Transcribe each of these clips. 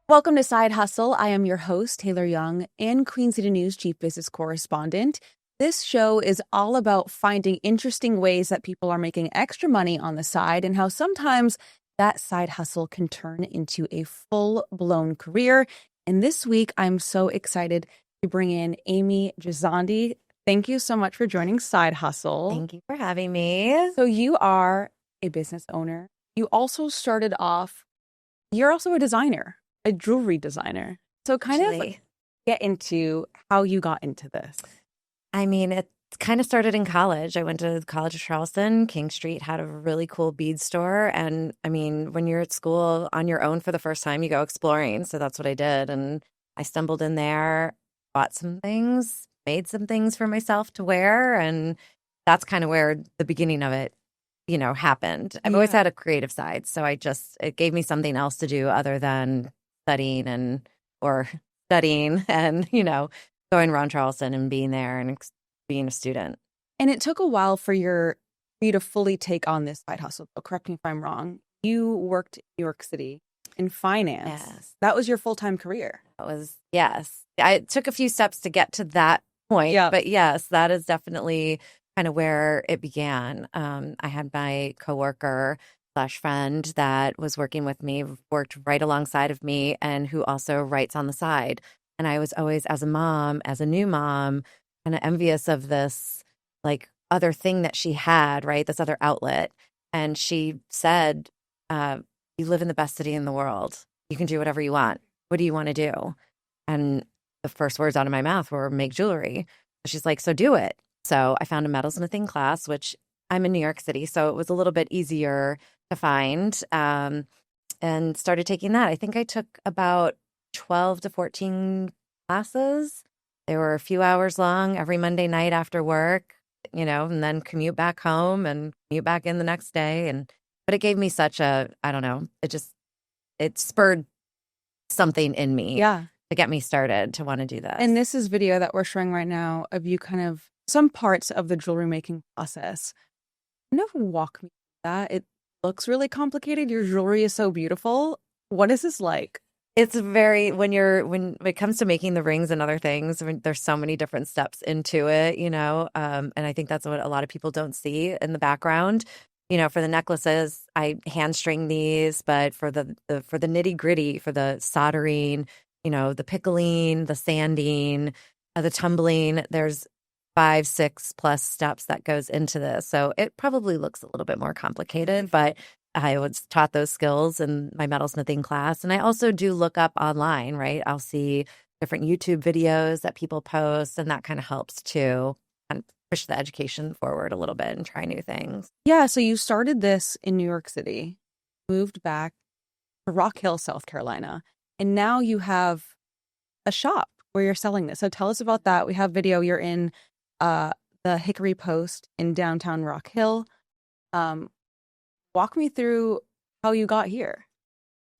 Welcome to Side Hustle. I am your host, Taylor Young, and Queen City News Chief Business Correspondent. This show is all about finding interesting ways that people are making extra money on the side and how sometimes that side hustle can turn into a full-blown career. And this week, I'm so excited to bring in Amy Gisandi. Thank you so much for joining Side Hustle. Thank you for having me. So you are a business owner. You also started off, you're also a designer. A jewelry designer. So kind of get into how you got into this. I mean, it kind of started in college. I went to the College of Charleston. King Street had a really cool bead store. And I mean, when you're at school on your own for the first time, you go exploring. So that's what I did. And I stumbled in there, bought some things, made some things for myself to wear. And that's kind of where the beginning of it, happened. I've always had a creative side. So it gave me something else to do other than studying and going around Charleston and being there and being a student. And it took a while for you to fully take on this side hustle. Correct me if I'm wrong. You worked in New York City in finance. Yes. That was your full-time career. Yes. I took a few steps to get to that point. Yep. But yes, that is definitely kind of where it began. I had my coworker / friend that was working with me, worked right alongside of me, and who also writes on the side. And I was always, as a new mom, kind of envious of this other thing that she had, right? This other outlet. And she said, you live in the best city in the world. You can do whatever you want. What do you want to do? And the first words out of my mouth were make jewelry. She's like, so do it. So I found a metalsmithing class, which I'm in New York City, so it was a little bit easier to find, and started taking that. I think I took about 12 to 14 classes. They were a few hours long every Monday night after work, and then commute back home and commute back in the next day. But it gave me such it spurred something in me to get me started to want to do this. And this is video that we're showing right now of you kind of some parts of the jewelry making process. Kind of walk me through that. It looks really complicated. Your jewelry is so beautiful. What is this like? It's very, when it comes to making the rings and other things, there's so many different steps into it, and I think that's what a lot of people don't see in the background. For the necklaces, I hand string these, but for the nitty gritty, for the soldering, the pickling, the sanding, the tumbling, there's 5, 6 plus steps that goes into this. So it probably looks a little bit more complicated, but I was taught those skills in my metalsmithing class. And I also do look up online, right? I'll see different YouTube videos that people post, and that kind of helps to kind of push the education forward a little bit and try new things. Yeah. So you started this in New York City, moved back to Rock Hill, South Carolina, and now you have a shop where you're selling this. So tell us about that. We have video. You're in the Hickory Post in downtown Rock Hill. Walk me through how you got here.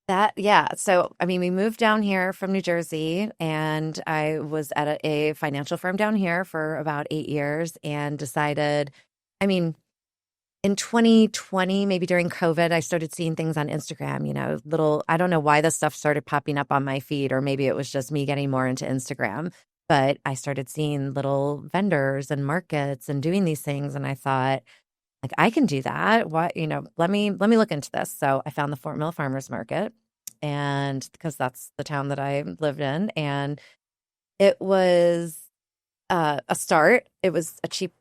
So, I mean, we moved down here from New Jersey, and I was at a financial firm down here for about 8 years and decided, in 2020, maybe during COVID, I started seeing things on Instagram, I don't know why this stuff started popping up on my feed, or maybe it was just me getting more into Instagram. But I started seeing little vendors and markets and doing these things. And I thought, I can do that. What, let me look into this. So I found the Fort Mill Farmers Market, and because that's the town that I lived in. And it was a start. It was a cheap,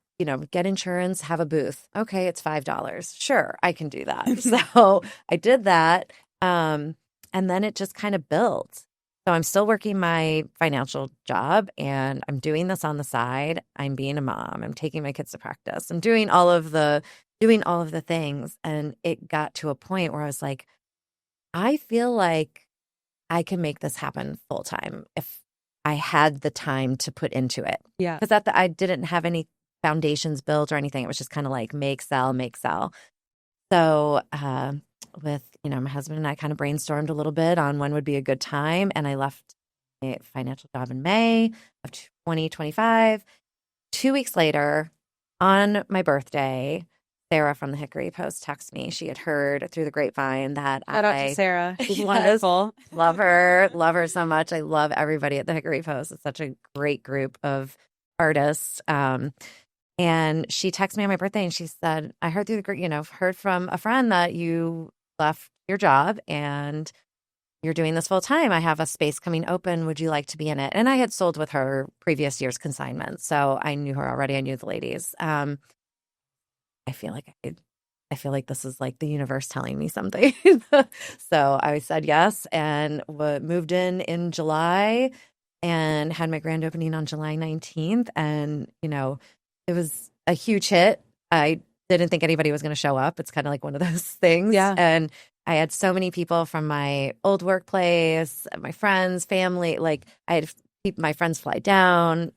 get insurance, have a booth. Okay, it's $5. Sure, I can do that. So I did that. And then it just kind of built. So I'm still working my financial job, and I'm doing this on the side. I'm being a mom. I'm taking my kids to practice. I'm doing all of the things. And it got to a point where I was like, I feel like I can make this happen full time if I had the time to put into it. Yeah. Because I didn't have any foundations built or anything. It was just kind of like make, sell, make, sell. So with, my husband and I kind of brainstormed a little bit on when would be a good time. And I left a financial job in May of 2025. 2 weeks later, on my birthday, Sarah from the Hickory Post texted me. She had heard through the grapevine that Shout out to Sarah. She's Yes, wonderful. love her so much. I love everybody at the Hickory Post. It's such a great group of artists. And she texted me on my birthday and she said, I heard through the, heard from a friend that you left your job and you're doing this full time. I have a space coming open. Would you like to be in it? And I had sold with her previous year's consignment. So I knew her already. I knew the ladies. I feel like this is like the universe telling me something. So I said yes and moved in July and had my grand opening on July 19th. And, it was a huge hit. I didn't think anybody was going to show up. It's kind of like one of those things. Yeah. And I had so many people from my old workplace, my friends, family. Like I had my friends fly down.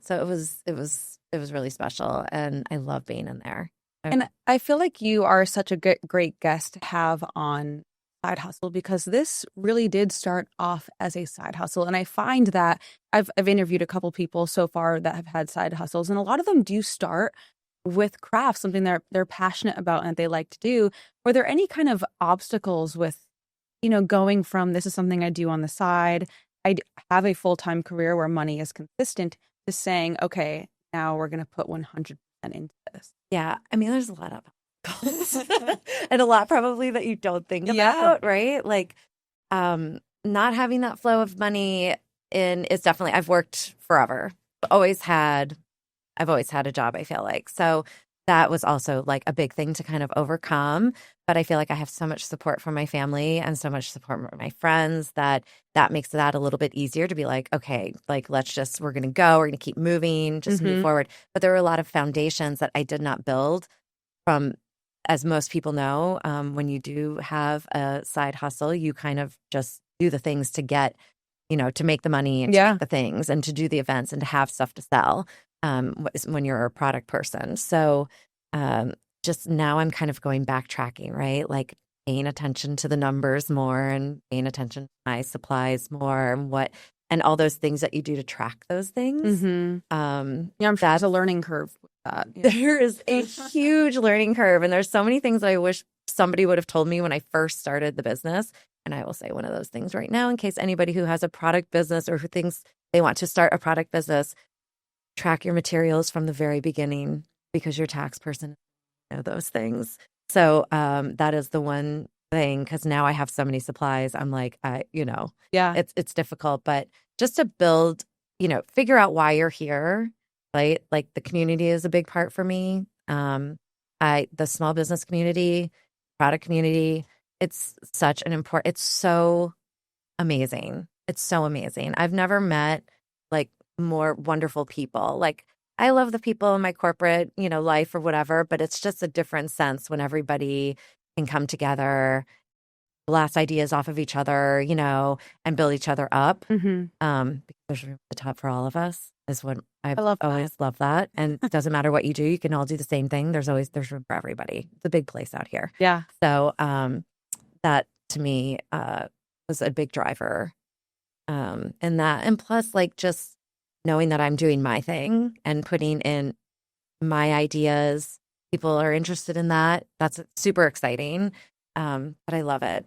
So it was really special, and I love being in there. And I feel like you are such a great guest to have on Side Hustle, because this really did start off as a side hustle. And I find that I've interviewed a couple people so far that have had side hustles, and a lot of them do start with craft, something they're passionate about and they like to do. Were there any kind of obstacles with, going from this is something I do on the side, I have a full-time career where money is consistent, to saying, okay, now we're going to put 100% into this? Yeah. I mean, there's a lot of goals and a lot probably that you don't think about, right? Like, not having that flow of money in is definitely, I've worked forever, I've always had a job, I feel like. So that was also like a big thing to kind of overcome. But I feel like I have so much support from my family and so much support from my friends that makes that a little bit easier to be like, okay, like we're going to keep moving, just move forward. But there were a lot of foundations that I did not build from, as most people know, when you do have a side hustle, you kind of just do the things to get, to make the money and to make the things and to do the events and to have stuff to sell. When you're a product person. So just now I'm kind of backtracking, right? Like paying attention to the numbers more and paying attention to my supplies more and all those things that you do to track those things. I'm sure there's a learning curve with that. There is a huge learning curve. And there's so many things that I wish somebody would have told me when I first started the business. And I will say one of those things right now, in case anybody who has a product business or who thinks they want to start a product business, track your materials from the very beginning, because your tax person knows those things. So that is the one thing, because now I have so many supplies. I'm like, it's difficult, but just to build, figure out why you're here, right? Like the community is a big part for me. The small business community, product community, it's so amazing. It's so amazing. I've never met like more wonderful people. Like I love the people in my corporate, life or whatever, but it's just a different sense when everybody can come together, blast ideas off of each other, and build each other up. Because there's room at the top for all of us is what I always love that. And it doesn't matter what you do, you can all do the same thing. There's room for everybody. It's a big place out here. Yeah. So that to me was a big driver. And plus like just knowing that I'm doing my thing and putting in my ideas. People are interested in that. That's super exciting. But I love it.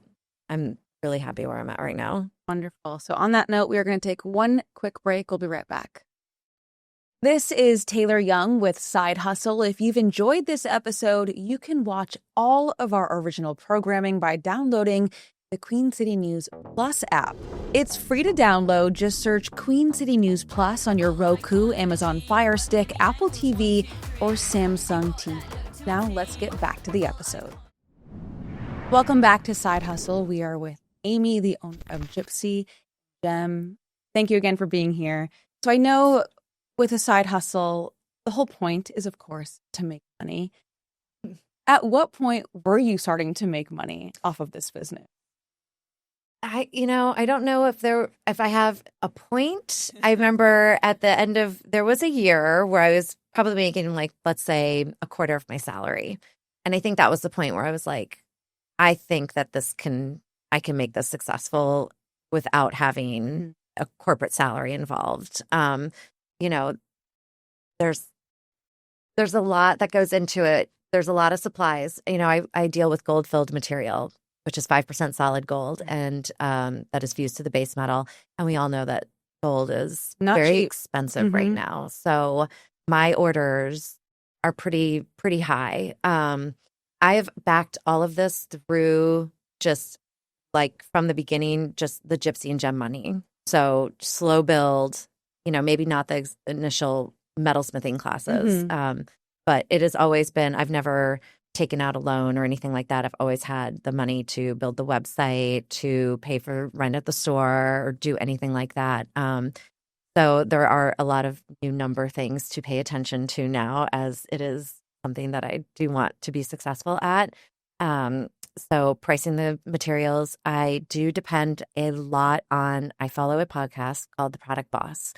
I'm really happy where I'm at right now. Wonderful. So on that note, we are going to take one quick break. We'll be right back. This is Taylor Young with Side Hustle. If you've enjoyed this episode, you can watch all of our original programming by downloading the Queen City News Plus app. It's free to download. Just search Queen City News Plus on your Roku, Amazon Fire Stick, Apple TV, or Samsung TV. Now let's get back to the episode. Welcome back to Side Hustle. We are with Amy, the owner of Gypsy Gem. Thank you again for being here. So I know with a side hustle, the whole point is, of course, to make money. At what point were you starting to make money off of this business? I don't know if I have a point. I remember at the end there was a year where I was probably making like, let's say, a quarter of my salary. And I think that was the point where I was like, I think that I can make this successful without having a corporate salary involved. There's a lot that goes into it there's a lot of supplies. I deal with gold-filled material, which is 5% solid gold, and that is fused to the base metal. And we all know that gold is not very cheap. expensive right now. So my orders are pretty high. I've backed all of this through just like from the beginning, just the Gypsy and Gem money. So slow build, maybe not the initial metalsmithing classes. But it has always been, I've never taken out a loan or anything like that. I've always had the money to build the website, to pay for rent at the store, or do anything like that. So there are a lot of new number things to pay attention to now, as it is something that I do want to be successful at. So pricing the materials, I do depend a lot on, I follow a podcast called The Product Boss.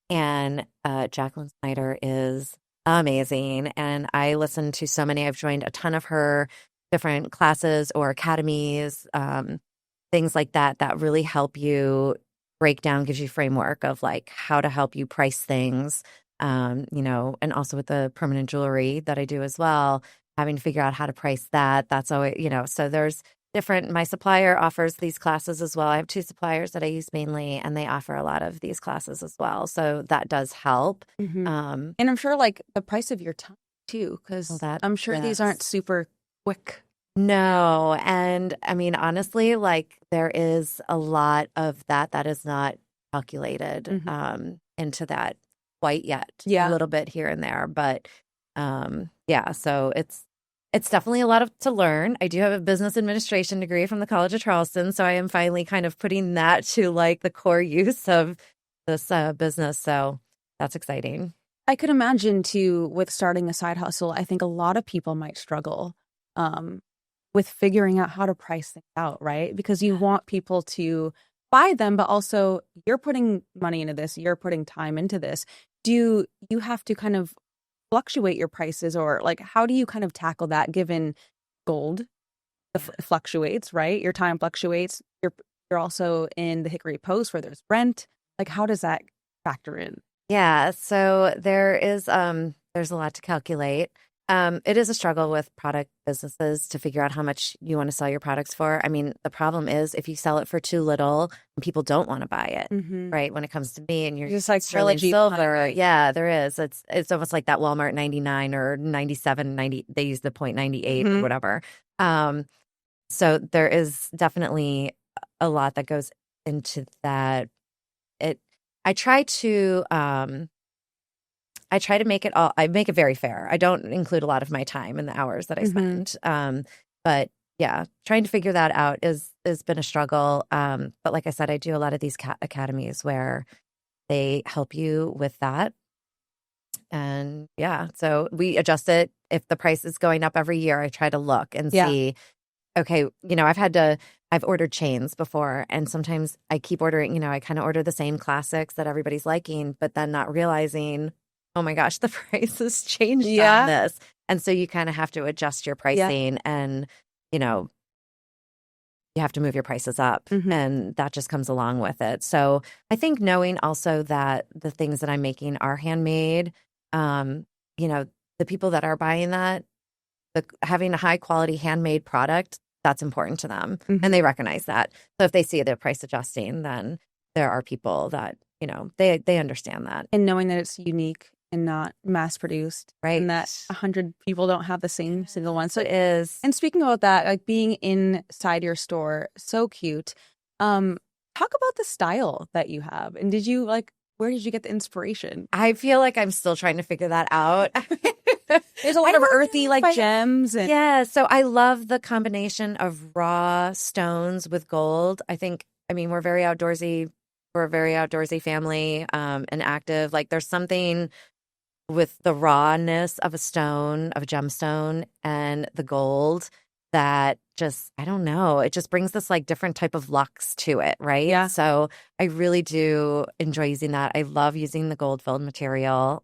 And Jacqueline Snyder is amazing. And I listen to so many. I've joined a ton of her different classes or academies, things like that, that really help you break down, gives you framework of like how to help you price things, and also with the permanent jewelry that I do as well, having to figure out how to price that. That's always, so there's different. My supplier offers these classes as well. I have 2 suppliers that I use mainly, and they offer a lot of these classes as well. So that does help. And I'm sure like the price of your time too, because I'm sure these aren't super quick. No. And I mean, honestly, like there is a lot of that is not calculated into that quite yet. A little bit here and there. But so it's definitely a lot to learn. I do have a business administration degree from the College of Charleston, so I am finally kind of putting that to like the core use of this business. So that's exciting. I could imagine too, with starting a side hustle, I think a lot of people might struggle with figuring out how to price things out, right? Because you want people to buy them, but also you're putting money into this, you're putting time into this. Do you have to kind of fluctuate your prices, or like how do you kind of tackle that given gold fluctuates, right? Your time fluctuates. You're also in the Hickory Post where there's rent. Like how does that factor in? Yeah, so there's a lot to calculate. It is a struggle with product businesses to figure out how much you want to sell your products for. I mean, the problem is if you sell it for too little, people don't want to buy it, right? When it comes to me, and you're just like sterling silver. Yeah, there is. It's almost like that Walmart 99 or 97, 90. They use the 0.98 or whatever. So there is definitely a lot that goes into that. I try to make it all. I make it very fair. I don't include a lot of my time in the hours that I spend. But yeah, trying to figure that out has been a struggle. But like I said, I do a lot of these academies where they help you with that. And yeah, so we adjust it. If the price is going up every year, I try to look and see, okay, I've ordered chains before, and sometimes I keep ordering, I kind of order the same classics that everybody's liking, but then not realizing, oh my gosh, the price has changed on this. And so you kind of have to adjust your pricing and, you have to move your prices up, and that just comes along with it. So I think knowing also that the things that I'm making are handmade, the people that are buying that, having a high quality handmade product, that's important to them, and they recognize that. So if they see the price adjusting, then there are people that, they understand that. And knowing that it's unique and not mass produced, right? And that 100 people don't have the same single one. So it is. And speaking about that, like being inside your store, so cute. Talk about the style that you have. And where did you get the inspiration? I feel like I'm still trying to figure that out. There's a lot of earthy gems. Yeah, so I love the combination of raw stones with gold. We're very outdoorsy. We're a very outdoorsy family, and active. Like there's something with the rawness of a gemstone and the gold that just, I don't know, it just brings this like different type of lux to it, right? Yeah. So I really do enjoy using that. I love using the gold-filled material.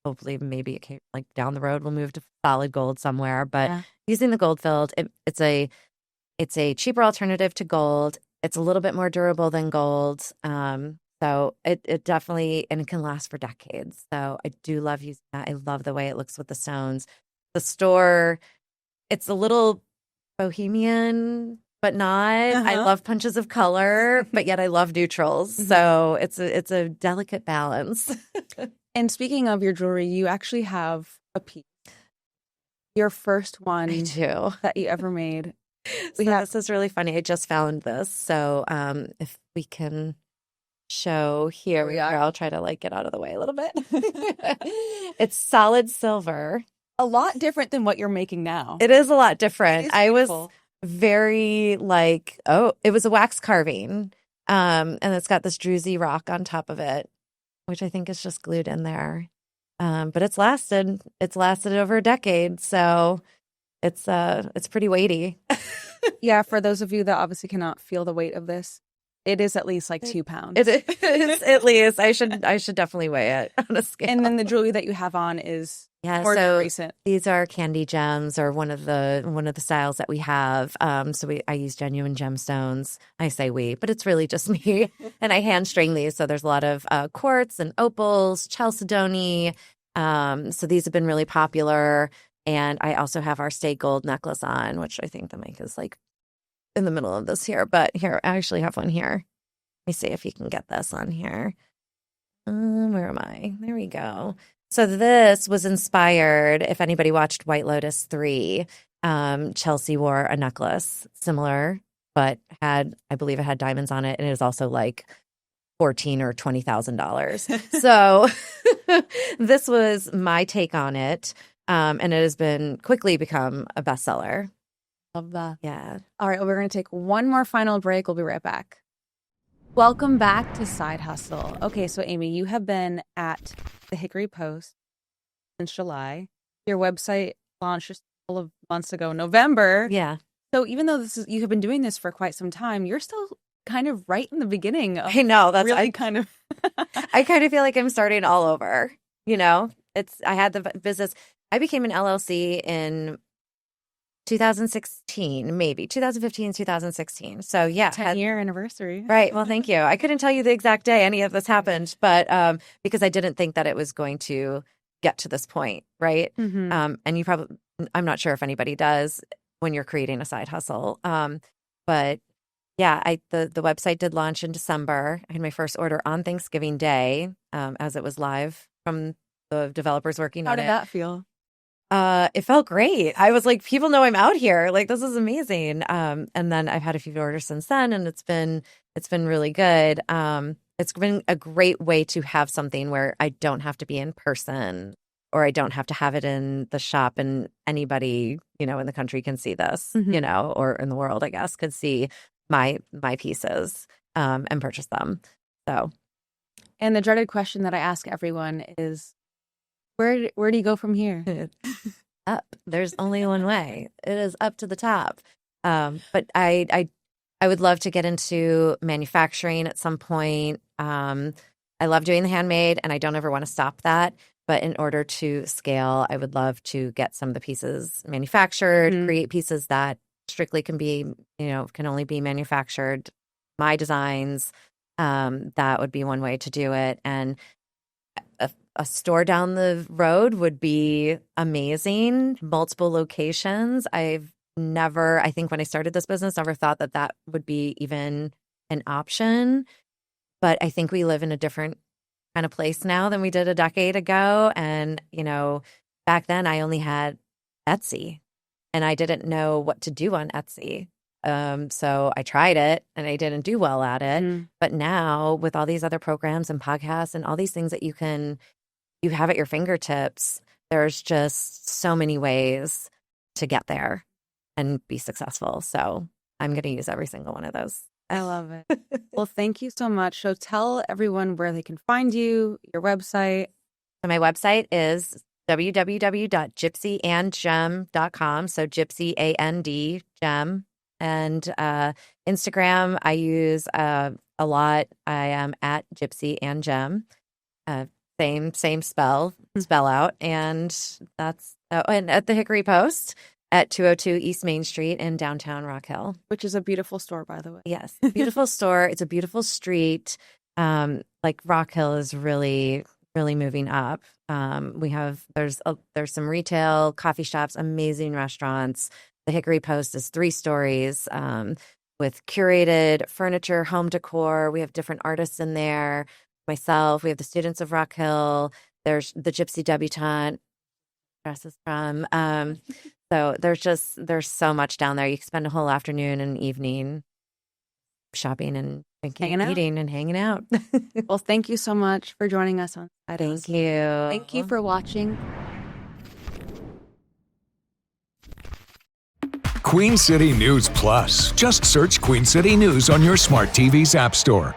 Hopefully maybe like down the road we'll move to solid gold somewhere, but using the gold-filled, it's a cheaper alternative to gold. It's a little bit more durable than gold. So it definitely, and it can last for decades. So I do love using that. I love the way it looks with the stones. the store, it's a little bohemian, but not. I love punches of color, but yet I love neutrals. So it's a delicate balance. And speaking of your jewelry, you actually have a piece. Your first one that you ever made. This is really funny. I just found this. So if we can show here we are. I'll try to like get out of the way a little bit. It's solid silver. A lot different than what you're making now. It is a lot different. I was very like, it was a wax carving. And it's got this druzy rock on top of it, which I think is just glued in there. But it's lasted over a decade. So it's pretty weighty. Yeah. For those of you that obviously cannot feel the weight of this, it is at least like 2 pounds. It is at least. I should definitely weigh it on a scale. And then the jewelry that you have on is more recent. These are candy gems, or one of the styles that we have. I use genuine gemstones. I say we, but it's really just me. And I hand string these. So there's a lot of quartz and opals, chalcedony. So these have been really popular. And I also have our Stay Gold necklace on, which I think the mic is like in the middle of this here. But here, I actually have one here. Let me see if you can get this on here. Where am I? There we go. So this was inspired, if anybody watched White Lotus 3, Chelsea wore a necklace similar, but I believe it had diamonds on it. And it was also like $14,000 or $20,000. So this was my take on it. And it has quickly become a bestseller. Love that. Yeah. All right. Well, we're going to take one more final break. We'll be right back. Welcome back to Side Hustle. Okay. So Amy, you have been at the Hickory Post since July. Your website launched just a couple of months ago, November. Yeah. So even though you have been doing this for quite some time, you're still kind of right in the beginning. I know. That's really I kind of feel like I'm starting all over. I had the business. I became an LLC in 2016, maybe 2015, 2016. So yeah. 10-year anniversary. Right. Well, thank you. I couldn't tell you the exact day any of this happened, but because I didn't think that it was going to get to this point. Right. Mm-hmm. And I'm not sure if anybody does when you're creating a side hustle. But yeah, the website did launch in December. I had my first order on Thanksgiving Day, as it was live from the developers working on it. How did that feel? It felt great. I was like, people know I'm out here. Like, this is amazing. And then I've had a few orders since then, and it's been really good. It's been a great way to have something where I don't have to be in person, or I don't have to have it in the shop, and anybody, in the country can see this, or in the world, I guess, could see my pieces, and purchase them. So, and the dreaded question that I ask everyone is, where do you go from here? Up. There's only one way. It is up to the top. But I would love to get into manufacturing at some point. I love doing the handmade, and I don't ever want to stop that. But in order to scale, I would love to get some of the pieces manufactured, create pieces that strictly can be, can only be manufactured. My designs, that would be one way to do it. And a store down the road would be amazing. Multiple locations. I think when I started this business, never thought that would be even an option. But I think we live in a different kind of place now than we did a decade ago. And, back then I only had Etsy, and I didn't know what to do on Etsy. So I tried it, and I didn't do well at it. But now with all these other programs and podcasts and all these things that you have at your fingertips, there's just so many ways to get there and be successful. So I'm going to use every single one of those. I love it. Well, thank you so much. So tell everyone where they can find you, your website. So my website is www.gypsyandgem.com. So Gypsy, A-N-D, gem. And Instagram, I use a lot. I am at Gypsy and Gem. Same spell out. And that's and at the Hickory Post at 202 East Main Street in downtown Rock Hill. Which is a beautiful store, by the way. Yes, beautiful store. It's a beautiful street. Like Rock Hill is really really moving up. There's some retail, coffee shops, amazing restaurants. The Hickory Post is 3 stories with curated furniture, home decor. We have different artists in there. Myself, we have the Students of Rock Hill. There's the Gypsy Debutante dresses from. So there's so much down there. You can spend a whole afternoon and evening shopping and drinking, eating, and hanging out. Well, thank you so much for joining us on Sidehouse. Thank you. Thank you for watching. Queen City News Plus. Just search Queen City News on your smart TV's app store.